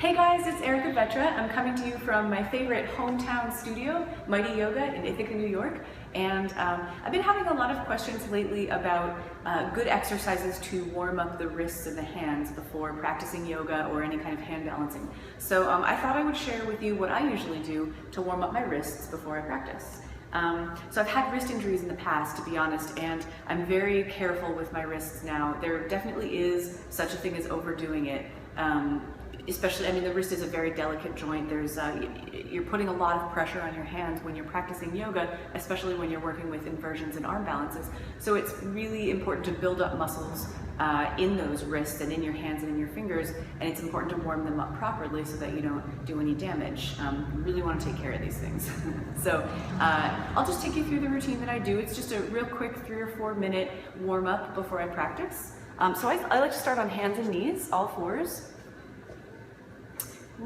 Hey guys, it's Vetra. I'm coming to you from my favorite hometown studio, Mighty Yoga in Ithaca, New York. And I've been having a lot of questions lately about good exercises to warm up the wrists and the hands before practicing yoga or any kind of hand balancing. So I thought I would share with you what I usually do to warm up my wrists before I practice. So I've had wrist injuries in the past, to be honest, and I'm very careful with my wrists now. There definitely is such a thing as overdoing it. Especially, I mean, the wrist is a very delicate joint. You're putting a lot of pressure on your hands when you're practicing yoga, especially when you're working with inversions and arm balances. So it's really important to build up muscles in those wrists and in your hands and in your fingers, and it's important to warm them up properly so that you don't do any damage. You really want to take care of these things. So I'll just take you through the routine that I do. It's just a real quick 3 or 4 minute warm up before I practice. So I like to start on hands and knees, all fours.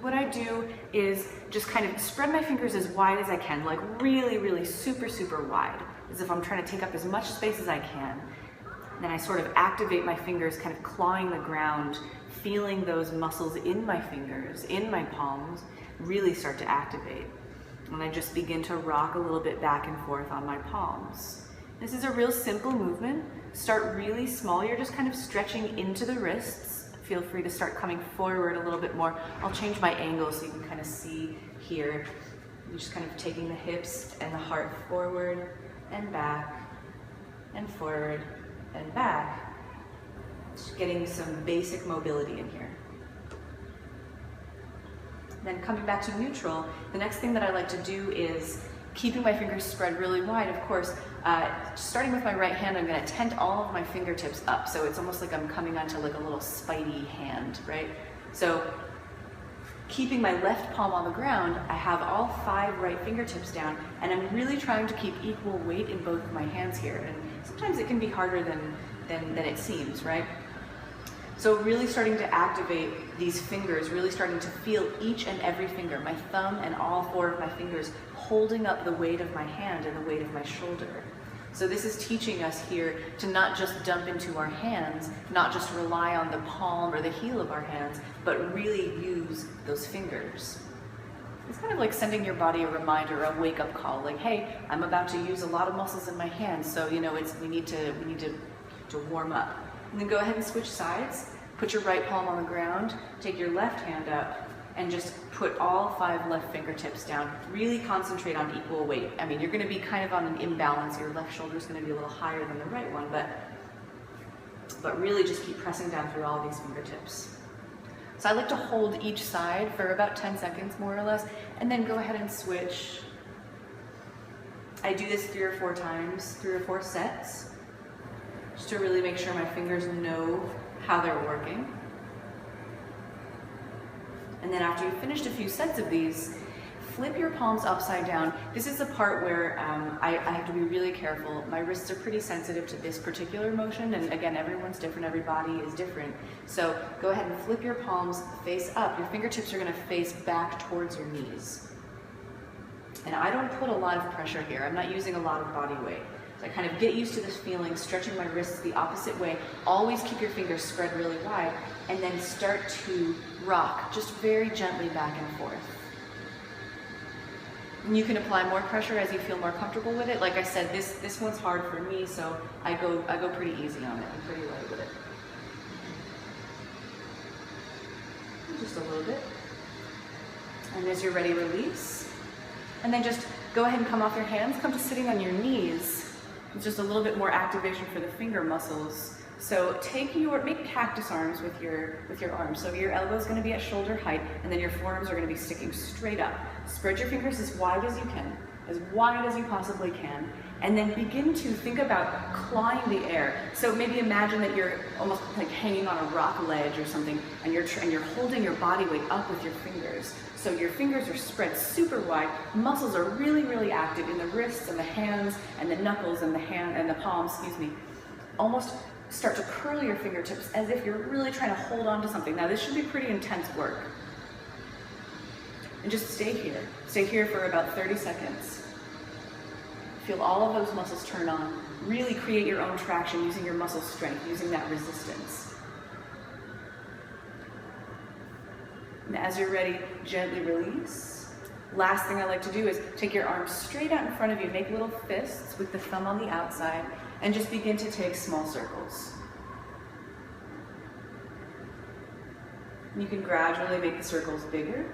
What I do is just kind of spread my fingers as wide as I can, like really, really super, super wide, as if I'm trying to take up as much space as I can. And then I sort of activate my fingers, kind of clawing the ground, feeling those muscles in my fingers, in my palms, really start to activate. And I just begin to rock a little bit back and forth on my palms. This is a real simple movement. Start really small. You're just kind of stretching into the wrists. Feel free to start coming forward a little bit more. I'll change my angle so you can kind of see here. You're just kind of taking the hips and the heart forward and back and forward and back. Just getting some basic mobility in here. Then coming back to neutral, the next thing that I like to do is keeping my fingers spread really wide, of course. Starting with my right hand, I'm going to tent all of my fingertips up, so it's almost like I'm coming onto like a little spidey hand, right? So keeping my left palm on the ground, I have all 5 right fingertips down, and I'm really trying to keep equal weight in both of my hands here. And sometimes it can be harder than it seems, right? So really starting to activate these fingers, really starting to feel each and every finger, my thumb and all 4 of my fingers holding up the weight of my hand and the weight of my shoulder. So this is teaching us here to not just dump into our hands, not just rely on the palm or the heel of our hands, but really use those fingers. It's kind of like sending your body a reminder, a wake-up call, like, hey, I'm about to use a lot of muscles in my hands, so we need to warm up. And then go ahead and switch sides. Put your right palm on the ground, take your left hand up, and just put all 5 left fingertips down. Really concentrate on equal weight. I mean, you're going to be kind of on an imbalance. Your left shoulder is going to be a little higher than the right one, but really just keep pressing down through all these fingertips. So I like to hold each side for about 10 seconds, more or less, and then go ahead and switch. I do this 3 or 4 times, 3 or 4 sets, just to really make sure my fingers know how they're working. And then after you've finished a few sets of these, flip your palms upside down. This is the part where I have to be really careful. My wrists are pretty sensitive to this particular motion, and again, everyone's different, every body is different. So go ahead and flip your palms face up. Your fingertips are going to face back towards your knees. And I don't put a lot of pressure here. I'm not using a lot of body weight. So I kind of get used to this feeling, stretching my wrists the opposite way. Always keep your fingers spread really wide, and then start to rock, just very gently back and forth. And you can apply more pressure as you feel more comfortable with it. Like I said, this one's hard for me, so I go pretty easy on it. I'm pretty light with it. Just a little bit. And as you're ready, release. And then just go ahead and come off your hands, come to sitting on your knees. It's just a little bit more activation for the finger muscles. So make cactus arms with your arms. So your elbow is going to be at shoulder height, and then your forearms are going to be sticking straight up. Spread your fingers as wide as you can, as wide as you possibly can, and then begin to think about clawing the air. So maybe imagine that you're almost like hanging on a rock ledge or something, and you're holding your body weight up with your fingers. So your fingers are spread super wide. Muscles are really, really active in the wrists and the hands and the knuckles and the palms, Almost start to curl your fingertips as if you're really trying to hold on to something. Now this should be pretty intense work. And just stay here. Stay here for about 30 seconds. Feel all of those muscles turn on. Really create your own traction using your muscle strength, using that resistance. And as you're ready, gently release. Last thing I like to do is take your arms straight out in front of you, make little fists with the thumb on the outside, and just begin to take small circles. You can gradually make the circles bigger.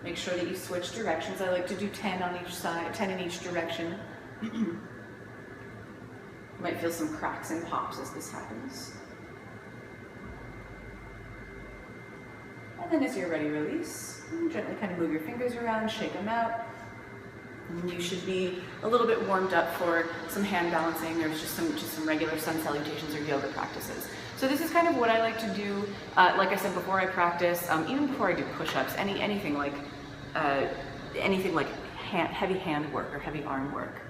Make sure that you switch directions. I like to do 10 on each side, 10 in each direction. You might feel some cracks and pops as this happens. And then as you're ready, release. And gently kind of move your fingers around, shake them out. And you should be a little bit warmed up for some hand balancing or just some regular sun salutations or yoga practices. So this is kind of what I like to do, like I said, before I practice, even before I do push-ups, anything like heavy hand work or heavy arm work.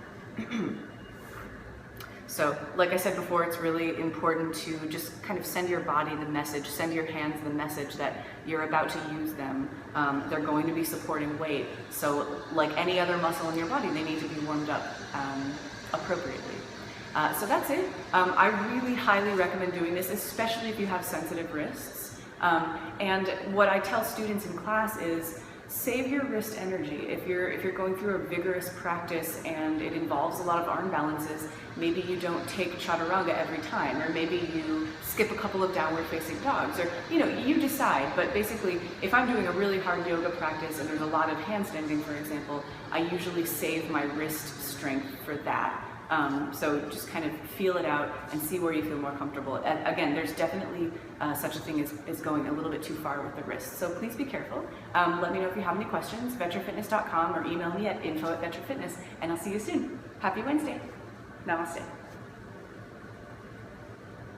So, like I said before, it's really important to just kind of send your body the message, send your hands the message that you're about to use them. They're going to be supporting weight. So, like any other muscle in your body, they need to be warmed up appropriately. So that's it. I really highly recommend doing this, especially if you have sensitive wrists. And what I tell students in class is, save your wrist energy. If you're going through a vigorous practice and it involves a lot of arm balances, maybe you don't take chaturanga every time, or maybe you skip a couple of downward facing dogs, or you decide. But basically, if I'm doing a really hard yoga practice and there's a lot of handstanding, for example, I usually save my wrist strength for that. So just kind of feel it out and see where you feel more comfortable. Again, there's definitely such a thing as going a little bit too far with the wrist. So please be careful. Let me know if you have any questions, vetrafitness.com, or email me at info@vetrafitness, and I'll see you soon. Happy Wednesday. Namaste.